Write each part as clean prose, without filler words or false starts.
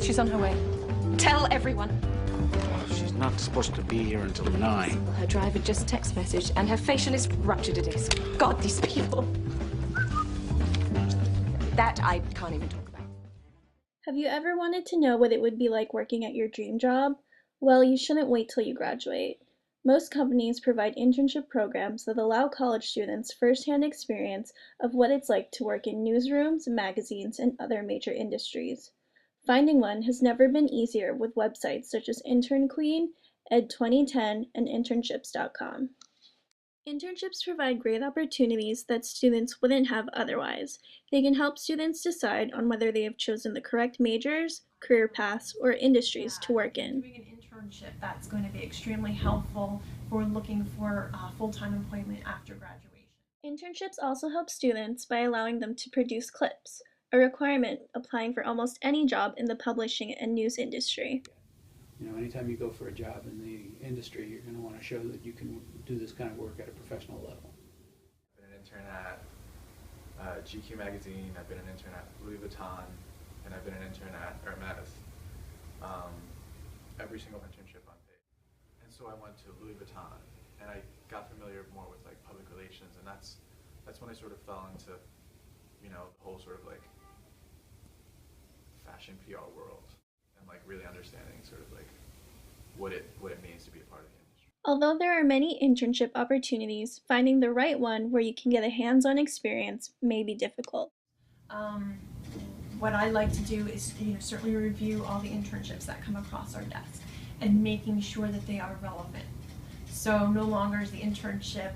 She's on her way. Tell everyone. She's not supposed to be here until 9. Her driver just text messaged, and her facial is ruptured a disc. God, these people. That I can't even talk about. Have you ever wanted to know what it would be like working at your dream job? Well, you shouldn't wait till you graduate. Most companies provide internship programs that allow college students firsthand experience of what it's like to work in newsrooms, magazines, and other major industries. Finding one has never been easier with websites such as Intern Queen, Ed 2010, and internships.com. Internships provide great opportunities that students wouldn't have otherwise. They can help students decide on whether they have chosen the correct majors, career paths, or industries to work in. Doing an internship, that's going to be extremely helpful for looking for full-time employment after graduation. Internships also help students by allowing them to produce clips, a requirement applying for almost any job in the publishing and news industry. You know, anytime you go for a job in the industry, you're going to want to show that you can do this kind of work at a professional level. I've been an intern at GQ magazine, I've been an intern at Louis Vuitton, and I've been an intern at Hermes. Every single internship unpaid. And so I went to Louis Vuitton, and I got familiar more with like public relations, and that's when I sort of fell into, you know, the whole sort of like fashion PR world. And like really understanding sort of like what it means to be a part of the industry. Although there are many internship opportunities, finding the right one where you can get a hands-on experience may be difficult. What I like to do is, certainly review all the internships that come across our desk and making sure that they are relevant. So no longer is the internship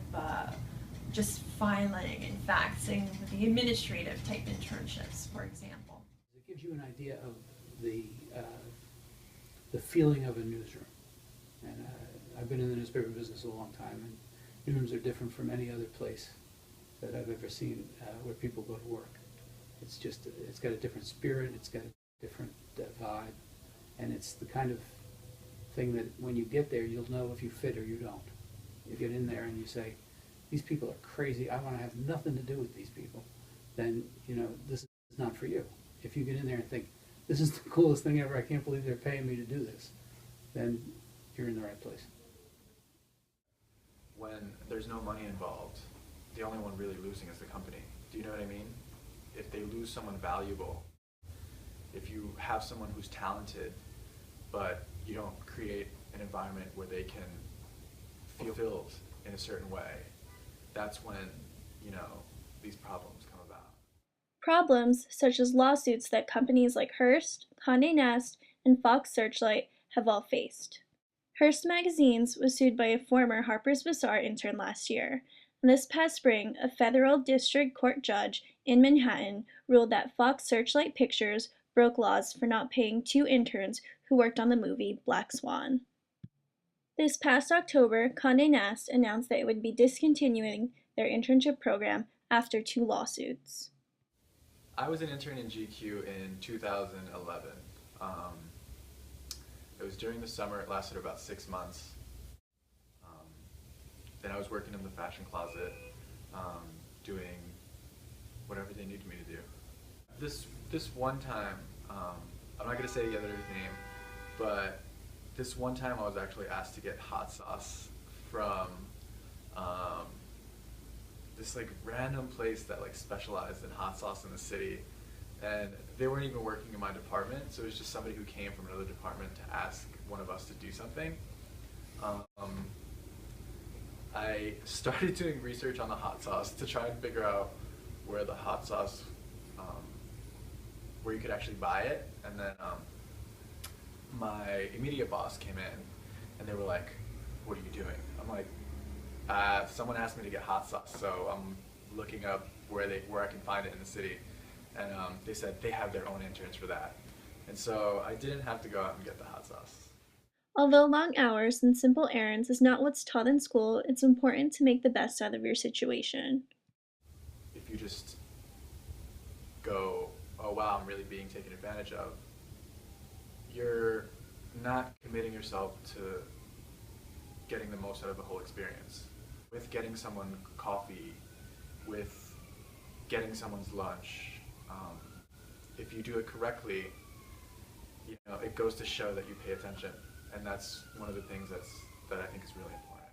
just filing and faxing, the administrative type internships, for example. It gives you an idea of the feeling of a newsroom. And I've been in the newspaper business a long time, and newsrooms are different from any other place that I've ever seen where people go to work. It's just, it's got a different spirit, it's got a different vibe, and it's the kind of thing that when you get there, you'll know if you fit or you don't. You get in there and you say, these people are crazy, I want to have nothing to do with these people, then, this is not for you. If you get in there and think, this is the coolest thing ever, I can't believe they're paying me to do this, then you're in the right place. When there's no money involved, the only one really losing is the company. Do you know what I mean? If they lose someone valuable, if you have someone who's talented, but you don't create an environment where they can feel fulfilled in a certain way, that's when, these problems come about. Problems such as lawsuits that companies like Hearst, Condé Nast, and Fox Searchlight have all faced. Hearst Magazines was sued by a former Harper's Bazaar intern last year, and this past spring, a federal district court judge in Manhattan ruled that Fox Searchlight Pictures broke laws for not paying 2 interns who worked on the movie Black Swan. This past October, Condé Nast announced that it would be discontinuing their internship program after 2 lawsuits. I was an intern in GQ in 2011. It was during the summer, it lasted about 6 months. Then I was working in the fashion closet, doing whatever they needed me to do. This one time, I'm not gonna say the other's name, but this one time I was actually asked to get hot sauce from this like random place that like specialized in hot sauce in the city, and they weren't even working in my department, so it was just somebody who came from another department to ask one of us to do something. I started doing research on the hot sauce to try and figure out where the hot sauce, where you could actually buy it, and then my immediate boss came in and they were like, "What are you doing?" I'm like, someone asked me to get hot sauce, so I'm looking up where I can find it in the city, and they said they have their own interns for that, and so I didn't have to go out and get the hot sauce. Although long hours and simple errands is not what's taught in school, it's important to make the best out of your situation. If you just go, "Oh wow, I'm really being taken advantage of," you're not committing yourself to getting the most out of the whole experience. With getting someone coffee, with getting someone's lunch, if you do it correctly, you know, it goes to show that you pay attention, and that's one of the things that I think is really important.